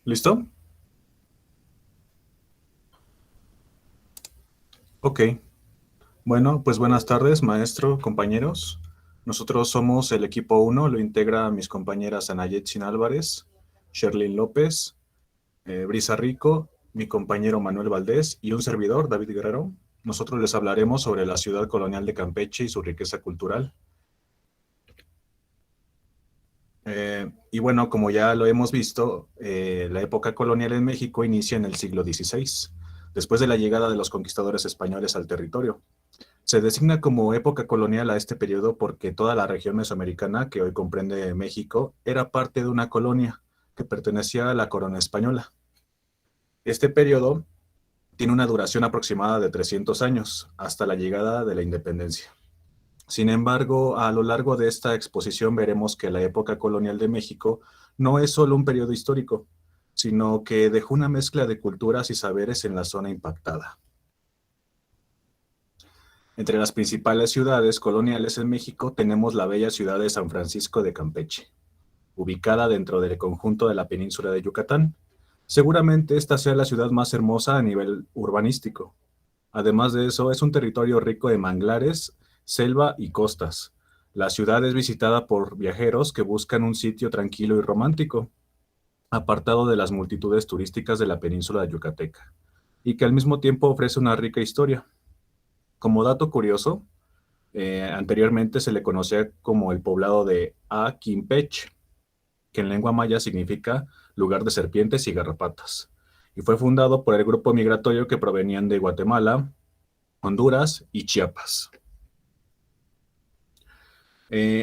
¿Listo? Ok. Bueno, pues buenas tardes, maestro, compañeros. Nosotros somos el equipo uno. Lo integra mis compañeras Anayetsin Álvarez, Sherlyn López, Brisa Rico, mi compañero Manuel Valdés y un servidor, David Guerrero. Nosotros les hablaremos sobre la ciudad colonial de Campeche y su riqueza cultural. Y bueno, como ya lo hemos visto, la época colonial en México inicia en el siglo XVI, después de la llegada de los conquistadores españoles al territorio. Se designa como época colonial a este periodo porque toda la región mesoamericana, que hoy comprende México, era parte de una colonia que pertenecía a la corona española. Este periodo tiene una duración aproximada de 300 años, hasta la llegada de la independencia. Sin embargo, a lo largo de esta exposición veremos que la época colonial de México no es solo un periodo histórico, sino que dejó una mezcla de culturas y saberes en la zona impactada. Entre las principales ciudades coloniales en México tenemos la bella ciudad de San Francisco de Campeche, ubicada dentro del conjunto de la península de Yucatán. Seguramente esta sea la ciudad más hermosa a nivel urbanístico. Además de eso, es un territorio rico de manglares, selva y costas. La ciudad es visitada por viajeros que buscan un sitio tranquilo y romántico, apartado de las multitudes turísticas de la península yucateca, y que al mismo tiempo ofrece una rica historia. Como dato curioso, anteriormente se le conocía como el poblado de Aquimpech, que en lengua maya significa lugar de serpientes y garrapatas, y fue fundado por el grupo migratorio que provenían de Guatemala, Honduras y Chiapas.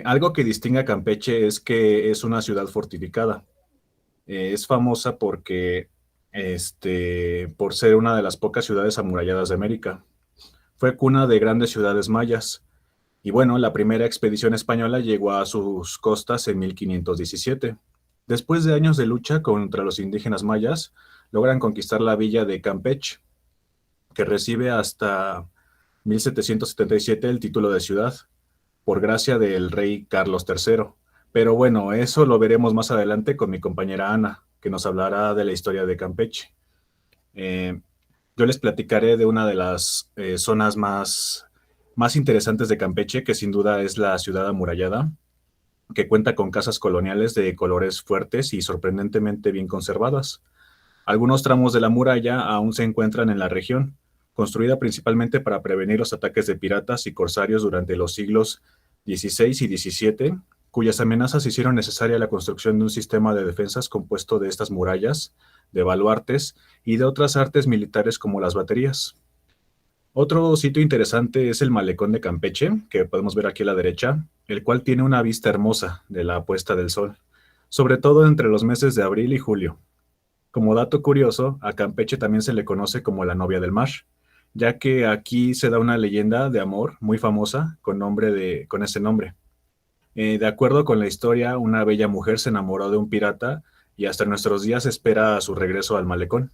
Algo que distingue a Campeche es que es una ciudad fortificada. Es famosa por ser una de las pocas ciudades amuralladas de América. Fue cuna de grandes ciudades mayas. Y bueno, la primera expedición española llegó a sus costas en 1517. Después de años de lucha contra los indígenas mayas, logran conquistar la villa de Campeche, que recibe hasta 1777 el título de ciudad, por gracia del rey Carlos III. Pero bueno, eso lo veremos más adelante con mi compañera Ana, que nos hablará de la historia de Campeche. Eh, yo les platicaré de una de las zonas más interesantes de Campeche, que sin duda es la ciudad amurallada, que cuenta con casas coloniales de colores fuertes y sorprendentemente bien conservadas. Algunos tramos de la muralla aún se encuentran en la región, construida principalmente para prevenir los ataques de piratas y corsarios durante los siglos XVI y XVII, cuyas amenazas hicieron necesaria la construcción de un sistema de defensas compuesto de estas murallas, de baluartes y de otras artes militares como las baterías. Otro sitio interesante es el Malecón de Campeche, que podemos ver aquí a la derecha, el cual tiene una vista hermosa de la puesta del sol, sobre todo entre los meses de abril y julio. Como dato curioso, a Campeche también se le conoce como la novia del mar, ya que aquí se da una leyenda de amor muy famosa con ese nombre. De acuerdo con la historia, una bella mujer se enamoró de un pirata y hasta nuestros días espera su regreso al malecón.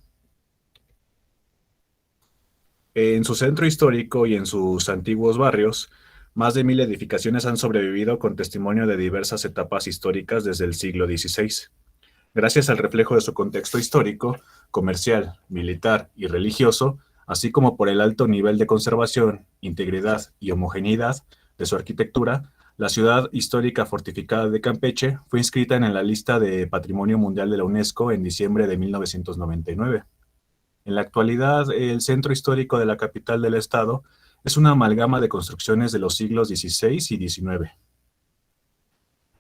En su centro histórico y en sus antiguos barrios, más de 1000 edificaciones han sobrevivido con testimonio de diversas etapas históricas desde el siglo XVI. Gracias al reflejo de su contexto histórico, comercial, militar y religioso, así como por el alto nivel de conservación, integridad y homogeneidad de su arquitectura, la ciudad histórica fortificada de Campeche fue inscrita en la lista de Patrimonio Mundial de la UNESCO en diciembre de 1999. En la actualidad, el centro histórico de la capital del estado es una amalgama de construcciones de los siglos XVI y XIX.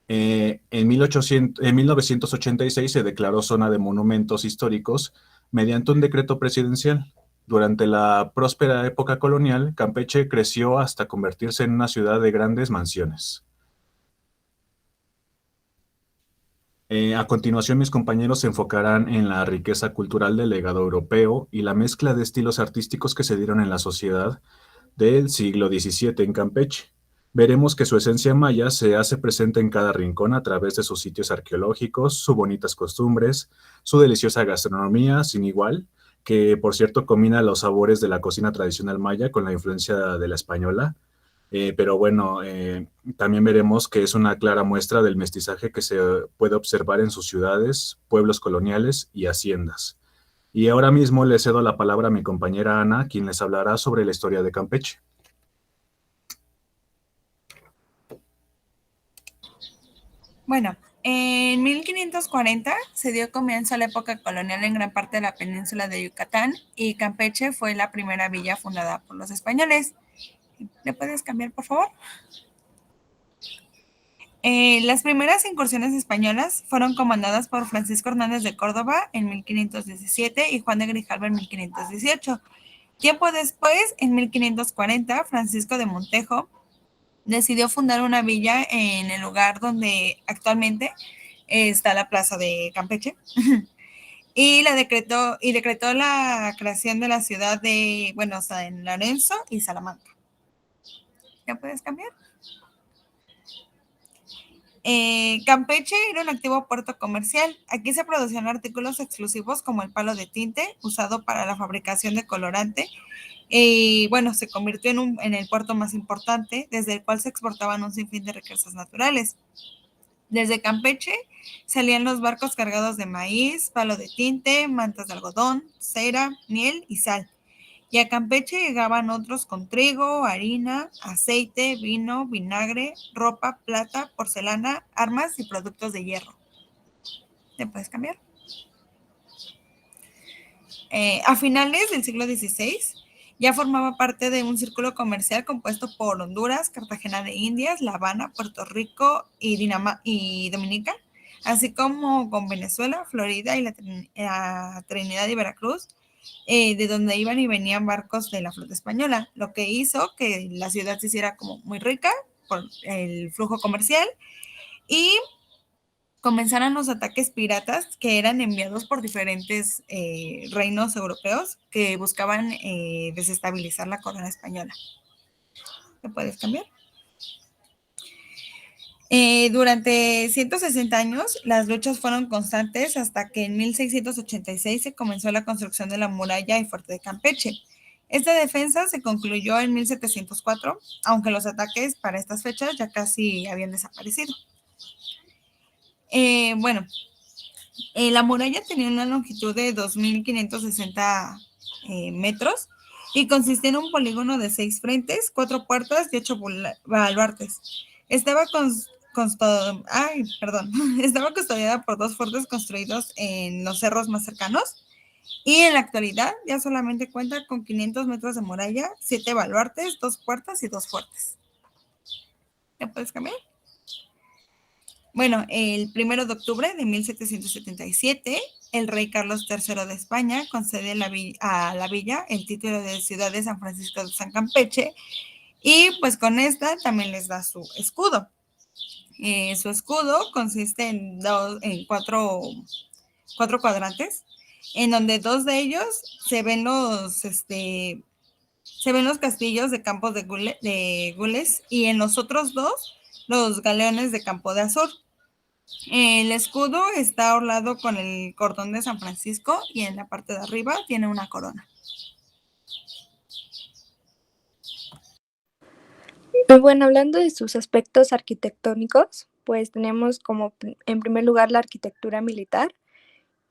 En 1986 se declaró zona de monumentos históricos mediante un decreto presidencial. Durante la próspera época colonial, Campeche creció hasta convertirse en una ciudad de grandes mansiones. A continuación, mis compañeros se enfocarán en la riqueza cultural del legado europeo y la mezcla de estilos artísticos que se dieron en la sociedad del siglo XVII en Campeche. Veremos que su esencia maya se hace presente en cada rincón a través de sus sitios arqueológicos, sus bonitas costumbres, su deliciosa gastronomía sin igual que por cierto combina los sabores de la cocina tradicional maya con la influencia de la española. Pero bueno, también veremos que es una clara muestra del mestizaje que se puede observar en sus ciudades, pueblos coloniales y haciendas. Y ahora mismo le cedo la palabra a mi compañera Ana, quien les hablará sobre la historia de Campeche. Bueno, en 1540 se dio comienzo a la época colonial en gran parte de la península de Yucatán y Campeche fue la primera villa fundada por los españoles. ¿Le puedes cambiar, por favor? Las primeras incursiones españolas fueron comandadas por Francisco Hernández de Córdoba en 1517 y Juan de Grijalva en 1518. Tiempo después, en 1540, Francisco de Montejo decidió fundar una villa en el lugar donde actualmente está la plaza de Campeche y decretó la creación de la ciudad de, bueno, San Lorenzo y Salamanca. ¿Ya puedes cambiar? Campeche era un activo puerto comercial. Aquí se producían artículos exclusivos como el palo de tinte usado para la fabricación de colorante. Y bueno, se convirtió en el puerto más importante, desde el cual se exportaban un sinfín de riquezas naturales. Desde Campeche salían los barcos cargados de maíz, palo de tinte, mantas de algodón, cera, miel y sal. Y a Campeche llegaban otros con trigo, harina, aceite, vino, vinagre, ropa, plata, porcelana, armas y productos de hierro. ¿Te puedes cambiar? A finales del siglo XVI ya formaba parte de un círculo comercial compuesto por Honduras, Cartagena de Indias, La Habana, Puerto Rico y Dominica, así como con Venezuela, Florida y la Trinidad y Veracruz, de donde iban y venían barcos de la flota española, lo que hizo que la ciudad se hiciera como muy rica por el flujo comercial y comenzaron los ataques piratas que eran enviados por diferentes reinos europeos que buscaban desestabilizar la corona española. ¿Te puedes cambiar? Durante 160 años, las luchas fueron constantes hasta que en 1686 se comenzó la construcción de la muralla y fuerte de Campeche. Esta defensa se concluyó en 1704, aunque los ataques para estas fechas ya casi habían desaparecido. Bueno, la muralla tenía una longitud de 2.560 metros y consistía en un polígono de 6 frentes, 4 puertas y 8 baluartes. Estaba Estaba custodiada por 2 fuertes construidos en los cerros más cercanos y en la actualidad ya solamente cuenta con 500 metros de muralla, 7 baluartes, 2 puertas y 2 fuertes. ¿Ya puedes cambiar? Bueno, el 1 de octubre de 1777, el rey Carlos III de España concede a la villa el título de ciudad de San Francisco de San Campeche y pues con esta también les da su escudo. Su escudo consiste en cuatro cuadrantes, en donde 2 de ellos se ven los castillos de Campos de Gules y en los otros 2 los galeones de Campo de Azur. El escudo está orlado con el cordón de San Francisco y en la parte de arriba tiene una corona. Bueno, hablando de sus aspectos arquitectónicos, pues tenemos como en primer lugar la arquitectura militar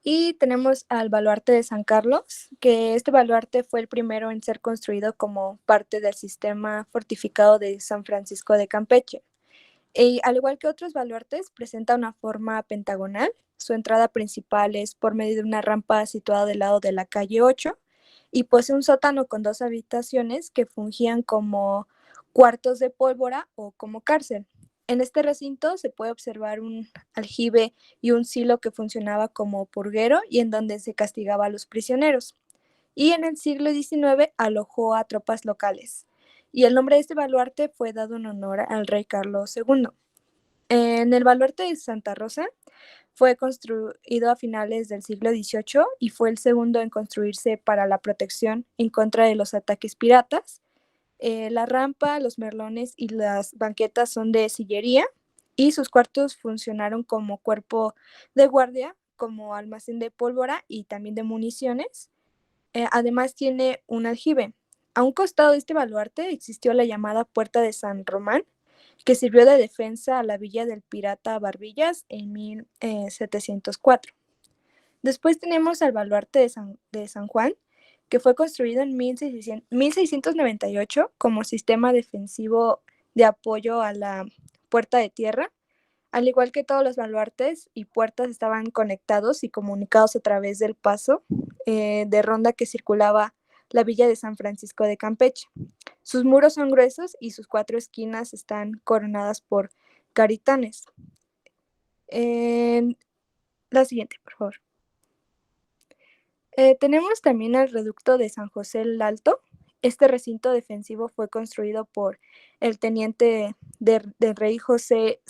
y tenemos al baluarte de San Carlos, que este baluarte fue el primero en ser construido como parte del sistema fortificado de San Francisco de Campeche. Y al igual que otros baluartes, presenta una forma pentagonal. Su entrada principal es por medio de una rampa situada del lado de la calle 8 y posee un sótano con 2 habitaciones que fungían como cuartos de pólvora o como cárcel. En este recinto se puede observar un aljibe y un silo que funcionaba como purguero y en donde se castigaba a los prisioneros. Y en el siglo XIX alojó a tropas locales. Y el nombre de este baluarte fue dado en honor al rey Carlos II. En el baluarte de Santa Rosa fue construido a finales del siglo XVIII y fue el segundo en construirse para la protección en contra de los ataques piratas. La rampa, los merlones y las banquetas son de sillería y sus cuartos funcionaron como cuerpo de guardia, como almacén de pólvora y también de municiones. Además tiene un aljibe. A un costado de este baluarte existió la llamada Puerta de San Román, que sirvió de defensa a la villa del pirata Barbillas en 1704. Después tenemos al baluarte de San Juan, que fue construido en 1698 como sistema defensivo de apoyo a la puerta de tierra. Al igual que todos los baluartes y puertas estaban conectados y comunicados a través del paso de ronda que circulaba la villa de San Francisco de Campeche. Sus muros son gruesos y sus 4 esquinas están coronadas por caritanes. La siguiente, por favor. Tenemos también el reducto de San José el Alto. Este recinto defensivo fue construido por el teniente del rey José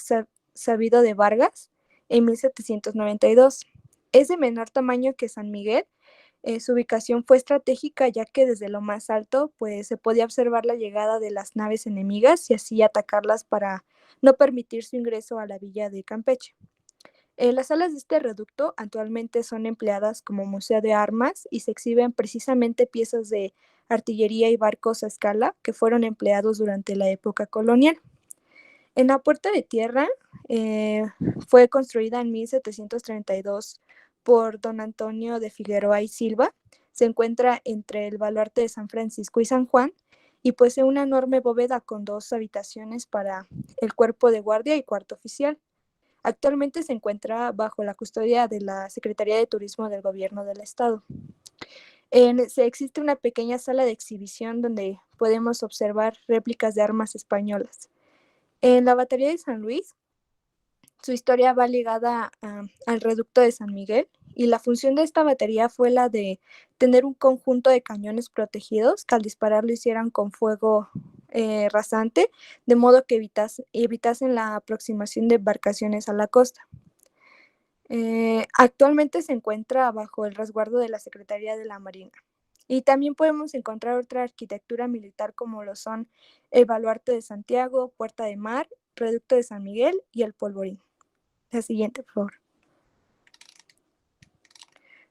Sabido de Vargas en 1792. Es de menor tamaño que San Miguel. Su ubicación fue estratégica ya que desde lo más alto pues, se podía observar la llegada de las naves enemigas y así atacarlas para no permitir su ingreso a la villa de Campeche. Las salas de este reducto actualmente son empleadas como museo de armas y se exhiben precisamente piezas de artillería y barcos a escala que fueron empleados durante la época colonial. En la puerta de tierra fue construida en 1732 por don Antonio de Figueroa y Silva. Se encuentra entre el baluarte de San Francisco y San Juan y posee una enorme bóveda con 2 habitaciones para el cuerpo de guardia y cuarto oficial. Actualmente se encuentra bajo la custodia de la Secretaría de Turismo del Gobierno del Estado. Existe una pequeña sala de exhibición donde podemos observar réplicas de armas españolas. En la batería de San Luis, su historia va ligada al reducto de San Miguel y la función de esta batería fue la de tener un conjunto de cañones protegidos que al disparar lo hicieran con fuego rasante, de modo que evitasen la aproximación de embarcaciones a la costa. Actualmente se encuentra bajo el resguardo de la Secretaría de la Marina. Y también podemos encontrar otra arquitectura militar como lo son el Baluarte de Santiago, Puerta de Mar, Reducto de San Miguel y el Polvorín. La siguiente, por favor.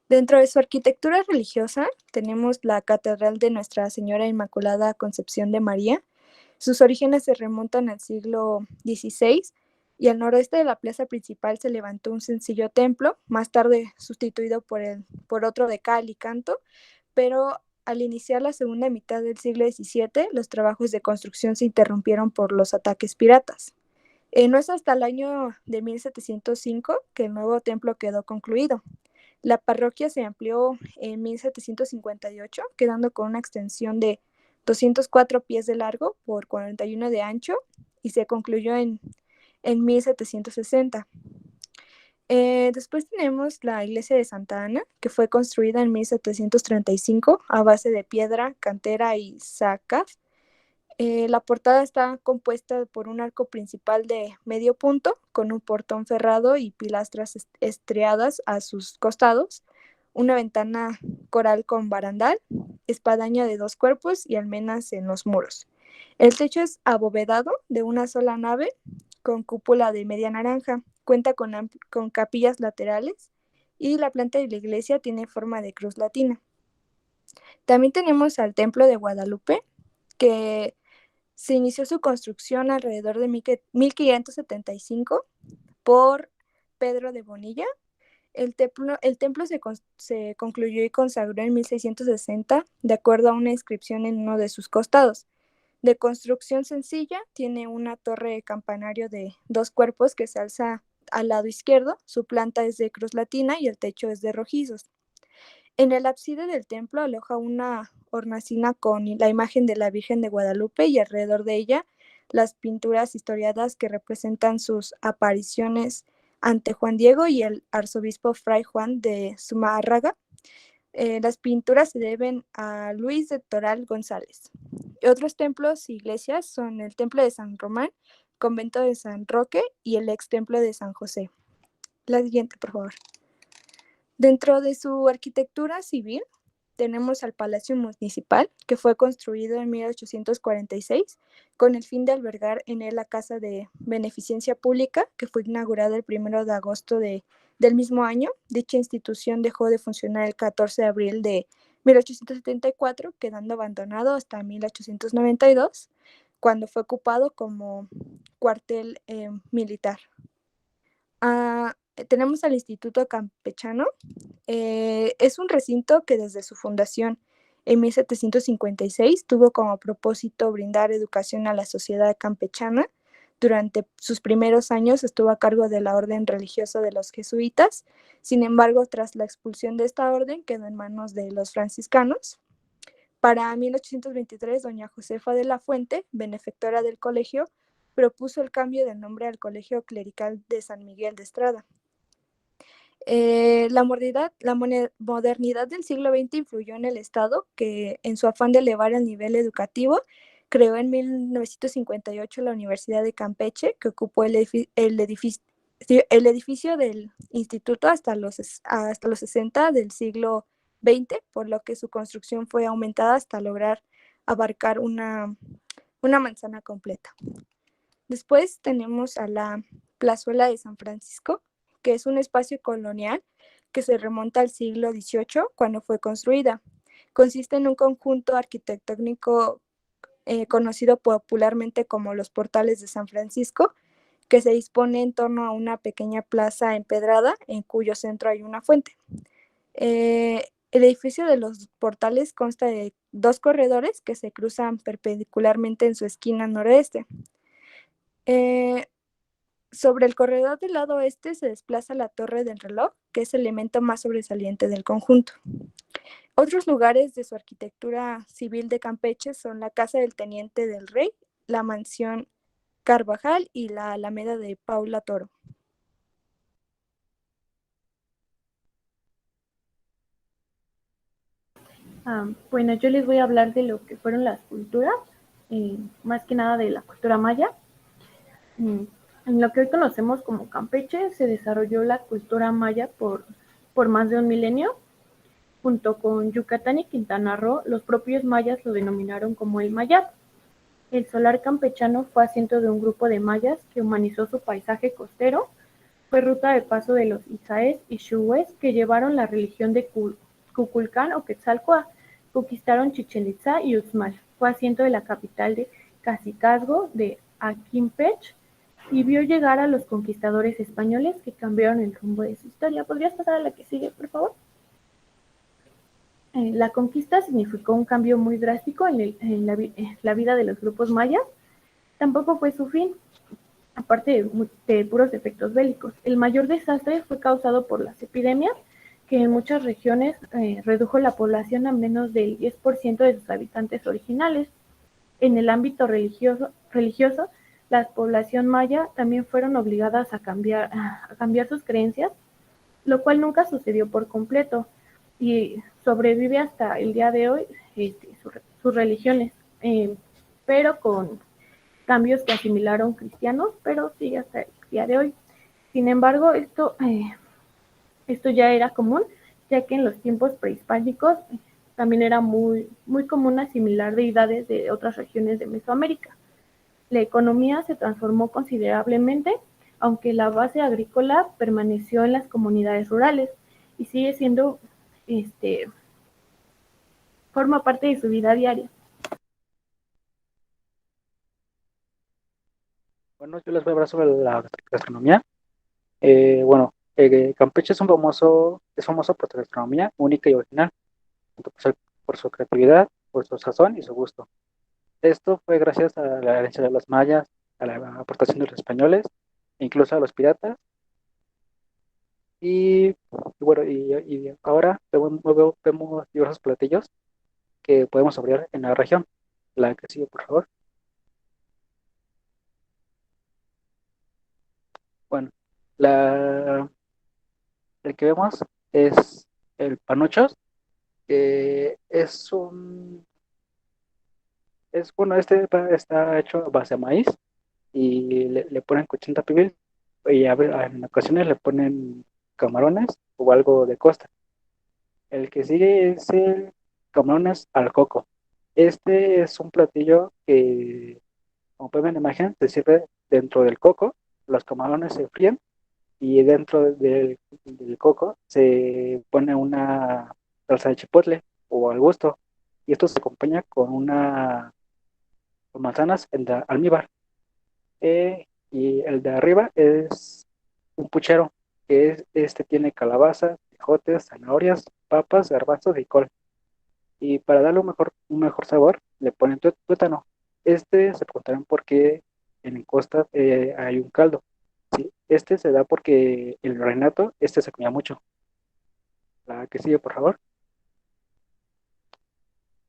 Dentro de su arquitectura religiosa tenemos la Catedral de Nuestra Señora Inmaculada Concepción de María. Sus orígenes se remontan al siglo XVI y al noroeste de la plaza principal se levantó un sencillo templo, más tarde sustituido por otro de cal y canto, pero al iniciar la segunda mitad del siglo XVII, los trabajos de construcción se interrumpieron por los ataques piratas. No es hasta el año de 1705 que el nuevo templo quedó concluido. La parroquia se amplió en 1758, quedando con una extensión de 204 pies de largo por 41 de ancho y se concluyó en 1760. Después tenemos la iglesia de Santa Ana, que fue construida en 1735 a base de piedra, cantera y zacaf. La portada está compuesta por un arco principal de medio punto, con un portón cerrado y pilastras estriadas a sus costados, una ventana coral con barandal, espadaña de 2 cuerpos y almenas en los muros. El techo es abovedado de una sola nave, con cúpula de media naranja. Cuenta con capillas laterales y la planta de la iglesia tiene forma de cruz latina. También tenemos al Templo de Guadalupe, que se inició su construcción alrededor de 1575 por Pedro de Bonilla. El templo se concluyó y consagró en 1660, de acuerdo a una inscripción en uno de sus costados. De construcción sencilla, tiene una torre campanario de 2 cuerpos que se alza al lado izquierdo. Su planta es de cruz latina y el techo es de rojizos. En el ábside del templo aloja una hornacina con la imagen de la Virgen de Guadalupe y alrededor de ella las pinturas historiadas que representan sus apariciones ante Juan Diego y el arzobispo Fray Juan de Zumárraga. Las pinturas se deben a Luis de Toral González. Otros templos e iglesias son el Templo de San Román, Convento de San Roque y el ex Templo de San José. La siguiente, por favor. Dentro de su arquitectura civil tenemos al Palacio Municipal, que fue construido en 1846 con el fin de albergar en él la Casa de Beneficencia Pública, que fue inaugurada el 1 de agosto del mismo año. Dicha institución dejó de funcionar el 14 de abril de 1874, quedando abandonado hasta 1892, cuando fue ocupado como cuartel militar. Tenemos al Instituto Campechano. Es un recinto que desde su fundación en 1756 tuvo como propósito brindar educación a la sociedad campechana. Durante sus primeros años estuvo a cargo de la orden religiosa de los jesuitas. Sin embargo, tras la expulsión de esta orden, quedó en manos de los franciscanos. Para 1823, doña Josefa de la Fuente, benefactora del colegio, propuso el cambio de nombre al Colegio Clerical de San Miguel de Estrada. La modernidad del siglo XX influyó en el Estado, que en su afán de elevar el nivel educativo, creó en 1958 la Universidad de Campeche, que ocupó el edificio del instituto hasta los 60 del siglo XX, por lo que su construcción fue aumentada hasta lograr abarcar una manzana completa. Después tenemos a la Plazuela de San Francisco, que es un espacio colonial que se remonta al siglo XVIII cuando fue construida. Consiste en un conjunto arquitectónico conocido popularmente como los Portales de San Francisco, que se dispone en torno a una pequeña plaza empedrada en cuyo centro hay una fuente. El edificio de los portales consta de 2 corredores que se cruzan perpendicularmente en su esquina noreste. Sobre el corredor del lado oeste se desplaza la torre del reloj, que es el elemento más sobresaliente del conjunto. Otros lugares de su arquitectura civil de Campeche son la Casa del Teniente del Rey, la Mansión Carvajal y la Alameda de Paula Toro. Bueno, yo les voy a hablar de lo que fueron las culturas, más que nada de la cultura maya. En lo que hoy conocemos como Campeche se desarrolló la cultura maya por más de un milenio. Junto con Yucatán y Quintana Roo, los propios mayas lo denominaron como el Mayab. El solar campechano fue asiento de un grupo de mayas que humanizó su paisaje costero. Fue ruta de paso de los Izaes y Xuhues que llevaron la religión de Kukulcán o Quetzalcóatl, conquistaron Chichén Itzá y Uxmal. Fue asiento de la capital de Cacicazgo de Aquimpech y vio llegar a los conquistadores españoles que cambiaron el rumbo de su historia. ¿Podrías pasar a la que sigue, por favor? La conquista significó un cambio muy drástico en la vida de los grupos mayas. Tampoco fue su fin, aparte de puros efectos bélicos. El mayor desastre fue causado por las epidemias, que en muchas regiones redujo la población a menos del 10% de sus habitantes originales. En el ámbito religioso, la población maya también fueron obligadas a cambiar sus creencias, lo cual nunca sucedió por completo y sobrevive hasta el día de hoy sus religiones, pero con cambios que asimilaron cristianos, pero sigue hasta el día de hoy. Sin embargo, esto ya era común, ya que en los tiempos prehispánicos también era muy, muy común asimilar deidades de otras regiones de Mesoamérica. La economía se transformó considerablemente, aunque la base agrícola permaneció en las comunidades rurales y sigue siendo forma parte de su vida diaria. Bueno, yo les voy a hablar sobre la gastronomía. Campeche es famoso por su gastronomía única y original, tanto por su creatividad, por su sazón y su gusto. Esto fue gracias a la herencia de los mayas, a la aportación de los españoles, incluso a los piratas. Y ahora vemos diversos platillos que podemos saborear en la región. La que sigue, por favor. Bueno, el que vemos es el panuchos, que está hecho a base de maíz y le ponen cochita pibil y en ocasiones le ponen camarones o algo de costa. El que sigue es el camarones al coco. Este es un platillo que, como pueden ver en la imagen, se sirve dentro del coco. Los camarones se fríen y dentro del coco se pone una salsa de chipotle o al gusto. Y esto se acompaña con manzanas en de almíbar. Y el de arriba es un puchero, este tiene calabaza, ejotes, zanahorias, papas, garbanzos y col. Y para darle un mejor sabor, le ponen tuétano. Se preguntarán por qué en Costa hay un caldo. Sí, este se da porque el renato, se comía mucho. La que sigue, por favor.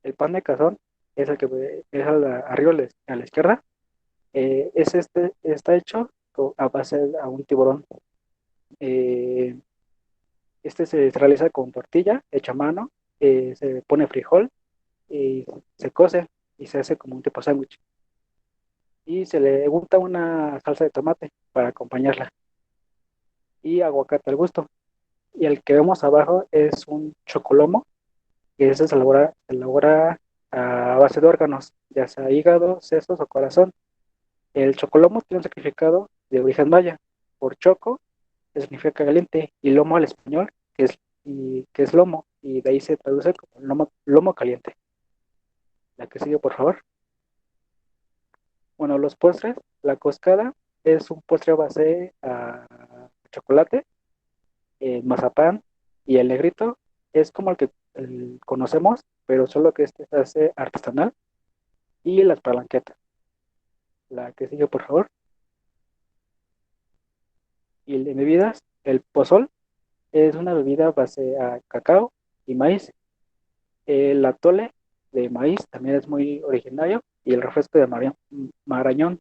El pan de cazón es el que es arriba a la izquierda. Está hecho a base de a un tiburón. Eh, se realiza con tortilla hecha a mano, se pone frijol y se cose y se hace como un tipo sándwich. Y se le unta una salsa de tomate para acompañarla y aguacate al gusto. Y el que vemos abajo es un chocolomo, que ese se elabora a base de órganos, ya sea hígado, sesos o corazón. El chocolomo tiene un significado de origen maya, por choco, que significa caliente, y lomo al español, que es lomo, y de ahí se traduce como lomo caliente. La que sigue, por favor. Bueno, los postres, la coscada es un postre a base a chocolate, el mazapán y el negrito es como el que conocemos, pero solo que este se hace artesanal, y las palanquetas. La que sigue, por favor. Y de bebidas, el pozol es una bebida a base a cacao y maíz. El atole de maíz también es muy originario, y el refresco de Marañón,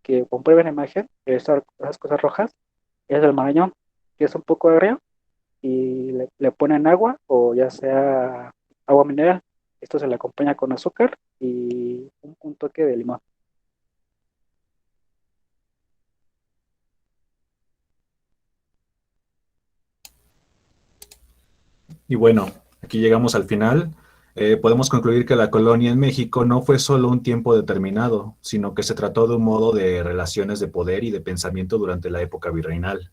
que comprueben la imagen, esas cosas rojas, es el Marañón, que es un poco agrio, y le ponen agua o ya sea agua mineral. Esto se le acompaña con azúcar y un toque de limón. Y bueno, aquí llegamos al final. Podemos concluir que la colonia en México no fue solo un tiempo determinado, sino que se trató de un modo de relaciones de poder y de pensamiento durante la época virreinal.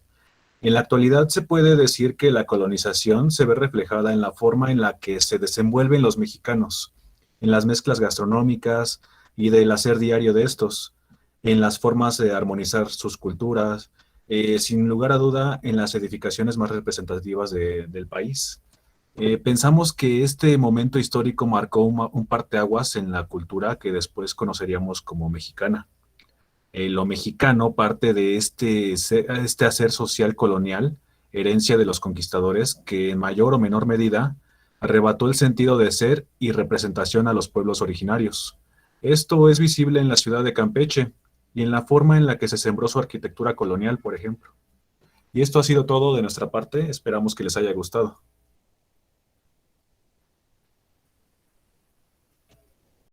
En la actualidad se puede decir que la colonización se ve reflejada en la forma en la que se desenvuelven los mexicanos, en las mezclas gastronómicas y del hacer diario de estos, en las formas de armonizar sus culturas, sin lugar a duda en las edificaciones más representativas del país. Pensamos que este momento histórico marcó un parteaguas en la cultura que después conoceríamos como mexicana. Lo mexicano parte de este hacer social colonial, herencia de los conquistadores, que en mayor o menor medida arrebató el sentido de ser y representación a los pueblos originarios. Esto es visible en la ciudad de Campeche y en la forma en la que se sembró su arquitectura colonial, por ejemplo. Y esto ha sido todo de nuestra parte, esperamos que les haya gustado.